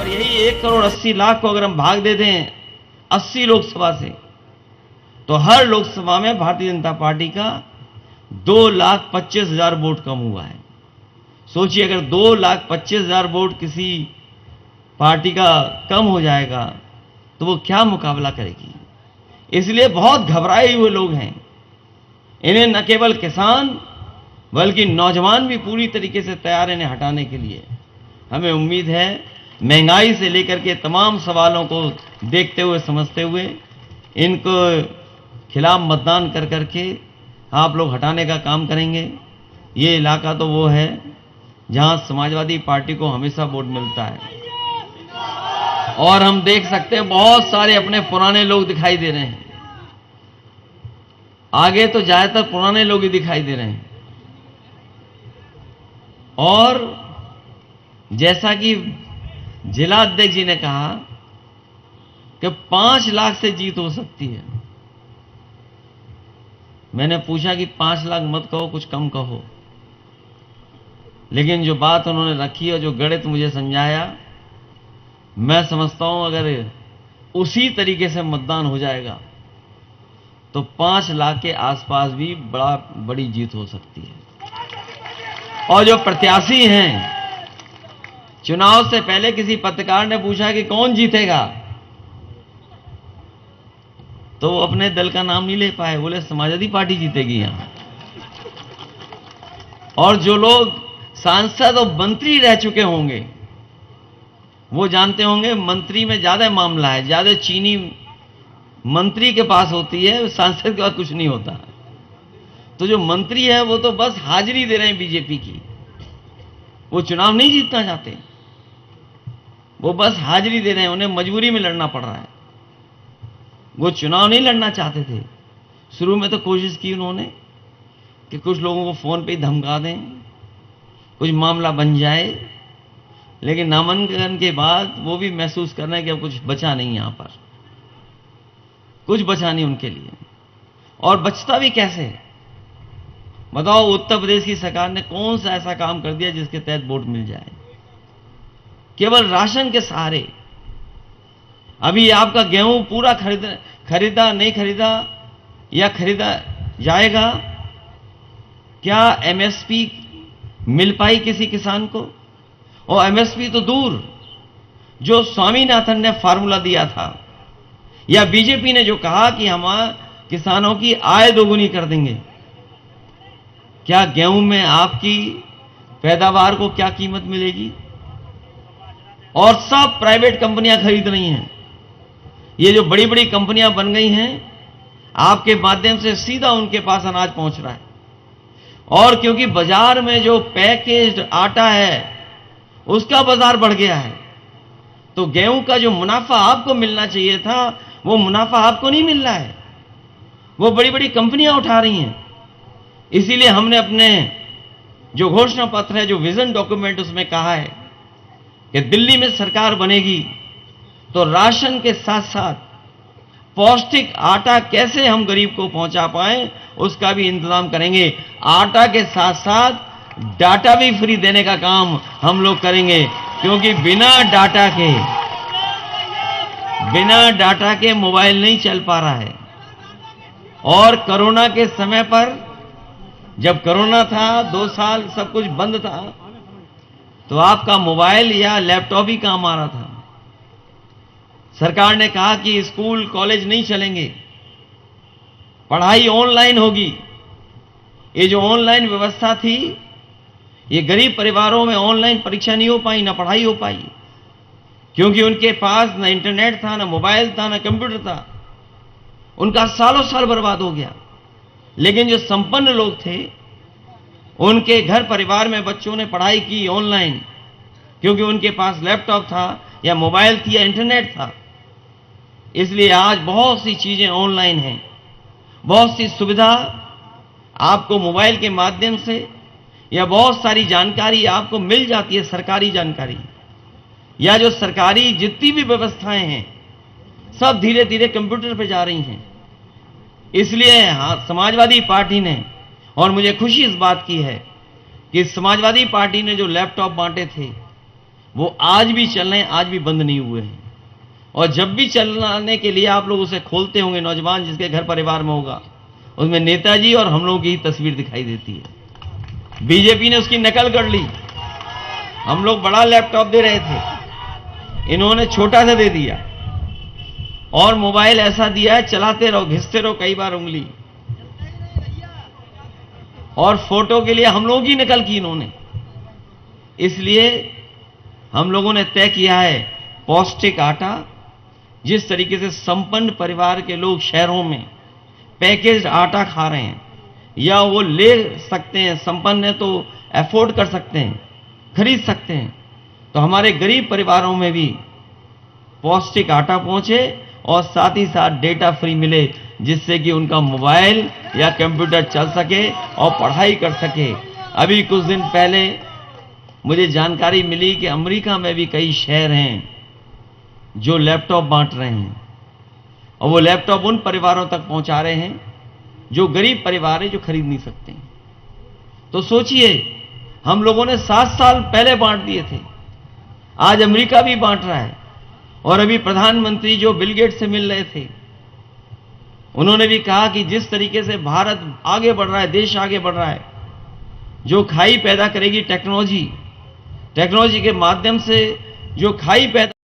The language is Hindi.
और यही 1,80,00,000 को अगर हम भाग दे दें 80 लोकसभा से, तो हर लोकसभा में भारतीय जनता पार्टी का 2,25,000 वोट कम हुआ है। सोचिए, अगर 2,25,000 वोट किसी पार्टी का कम हो जाएगा तो वो क्या मुकाबला करेगी। इसलिए बहुत घबराए हुए लोग हैं। इन्हें न केवल किसान बल्कि नौजवान भी पूरी तरीके से तैयार हैं इन्हें हटाने के लिए। हमें उम्मीद है महंगाई से लेकर के तमाम सवालों को देखते हुए समझते हुए इनको खिलाफ मतदान कर करके आप लोग हटाने का काम करेंगे। ये इलाका तो वो है जहां समाजवादी पार्टी को हमेशा वोट मिलता है और हम देख सकते हैं बहुत सारे अपने पुराने लोग दिखाई दे रहे हैं। आगे तो ज्यादातर पुराने लोग ही दिखाई दे रहे हैं। और जैसा कि जिला अध्यक्ष जी ने कहा कि 5 लाख से जीत हो सकती है। मैंने पूछा कि 5 लाख मत कहो, कुछ कम कहो, लेकिन जो बात उन्होंने रखी और जो गणित मुझे समझाया, मैं समझता हूं अगर उसी तरीके से मतदान हो जाएगा तो 5 लाख के आसपास भी बड़ी जीत हो सकती है। और जो प्रत्याशी हैं, चुनाव से पहले किसी पत्रकार ने पूछा कि कौन जीतेगा, तो वो अपने दल का नाम नहीं ले पाए, बोले समाजवादी पार्टी जीतेगी यहां। और जो लोग सांसद और मंत्री रह चुके होंगे वो जानते होंगे मंत्री में ज्यादा मामला है, ज्यादा चीनी मंत्री के पास होती है, सांसद के पास कुछ नहीं होता। तो जो मंत्री है वो तो बस हाजिरी दे रहे हैं बीजेपी की, वो चुनाव नहीं जीतना चाहते, वो बस हाजिरी दे रहे हैं, उन्हें मजबूरी में लड़ना पड़ रहा है। वो चुनाव नहीं लड़ना चाहते थे। शुरू में तो कोशिश की उन्होंने कि कुछ लोगों को फोन पे ही धमका दें, कुछ मामला बन जाए, लेकिन नामांकन के बाद वो भी महसूस कर रहे हैं कि अब कुछ बचा नहीं, यहां पर कुछ बचा नहीं उनके लिए। और बचता भी कैसे, बताओ, उत्तर प्रदेश की सरकार ने कौन सा ऐसा काम कर दिया जिसके तहत वोट मिल जाए? केवल राशन के सहारे। अभी आपका गेहूं पूरा खरीदा नहीं खरीदा या खरीदा जाएगा, क्या एमएसपी मिल पाई किसी किसान को? और एमएसपी तो दूर, जो स्वामीनाथन ने फार्मूला दिया था या बीजेपी ने जो कहा कि हम किसानों की आय दोगुनी कर देंगे, क्या गेहूं में आपकी पैदावार को क्या कीमत मिलेगी? और सब प्राइवेट कंपनियां खरीद रही हैं। ये जो बड़ी बड़ी कंपनियां बन गई हैं, आपके माध्यम से सीधा उनके पास अनाज पहुंच रहा है। और क्योंकि बाजार में जो पैकेज्ड आटा है उसका बाजार बढ़ गया है, तो गेहूं का जो मुनाफा आपको मिलना चाहिए था वो मुनाफा आपको नहीं मिल रहा है, वो बड़ी बड़ी कंपनियां उठा रही हैं। इसीलिए हमने अपने जो घोषणा पत्र है, जो विजन डॉक्यूमेंट, उसमें कहा है कि दिल्ली में सरकार बनेगी तो राशन के साथ साथ पौष्टिक आटा कैसे हम गरीब को पहुंचा पाएं उसका भी इंतजाम करेंगे। आटा के साथ साथ डाटा भी फ्री देने का काम हम लोग करेंगे, क्योंकि बिना डाटा के मोबाइल नहीं चल पा रहा है। और कोरोना के समय पर, जब कोरोना था 2 साल सब कुछ बंद था, तो आपका मोबाइल या लैपटॉप ही काम आ रहा था। सरकार ने कहा कि स्कूल कॉलेज नहीं चलेंगे, पढ़ाई ऑनलाइन होगी। ये जो ऑनलाइन व्यवस्था थी, ये गरीब परिवारों में ऑनलाइन परीक्षा नहीं हो पाई, ना पढ़ाई हो पाई, क्योंकि उनके पास ना इंटरनेट था, ना मोबाइल था, ना कंप्यूटर था। उनका सालों साल बर्बाद हो गया। लेकिन जो संपन्न लोग थे, उनके घर परिवार में बच्चों ने पढ़ाई की ऑनलाइन, क्योंकि उनके पास लैपटॉप था या मोबाइल थी या इंटरनेट था। इसलिए आज बहुत सी चीजें ऑनलाइन हैं, बहुत सी सुविधा आपको मोबाइल के माध्यम से या बहुत सारी जानकारी आपको मिल जाती है, सरकारी जानकारी या जो सरकारी जितनी भी व्यवस्थाएं हैं सब धीरे धीरे कंप्यूटर पे जा रही हैं। इसलिए समाजवादी पार्टी ने, और मुझे खुशी इस बात की है कि समाजवादी पार्टी ने जो लैपटॉप बांटे थे वो आज भी चल रहे हैं, आज भी बंद नहीं हुए हैं। और जब भी चलाने के लिए आप लोग उसे खोलते होंगे, नौजवान जिसके घर परिवार में होगा, उसमें नेताजी और हम लोगों की ही तस्वीर दिखाई देती है। बीजेपी ने उसकी नकल कर ली। हम लोग बड़ा लैपटॉप दे रहे थे, इन्होंने छोटा सा दे दिया और मोबाइल ऐसा दिया है चलाते रहो, घिसते रहो कई बार उंगली। और फोटो के लिए हम लोगों की नकल की इन्होंने। इसलिए हम लोगों ने तय किया है, पौष्टिक आटा, जिस तरीके से संपन्न परिवार के लोग शहरों में पैकेज्ड आटा खा रहे हैं या वो ले सकते हैं, संपन्न है तो अफोर्ड कर सकते हैं, खरीद सकते हैं, तो हमारे गरीब परिवारों में भी पौष्टिक आटा पहुंचे और साथ ही साथ डेटा फ्री मिले, जिससे कि उनका मोबाइल या कंप्यूटर चल सके और पढ़ाई कर सके। अभी कुछ दिन पहले मुझे जानकारी मिली कि अमेरिका में भी कई शहर हैं जो लैपटॉप बांट रहे हैं और वो लैपटॉप उन परिवारों तक पहुंचा रहे हैं जो गरीब परिवार है, जो खरीद नहीं सकते। तो सोचिए, हम लोगों ने 7 साल पहले बांट दिए थे, आज अमेरिका भी बांट रहा है। और अभी प्रधानमंत्री जो बिल गेट्स से मिल रहे थे, उन्होंने भी कहा कि जिस तरीके से भारत आगे बढ़ रहा है, देश आगे बढ़ रहा है, जो खाई पैदा करेगी टेक्नोलॉजी के माध्यम से जो खाई पैदा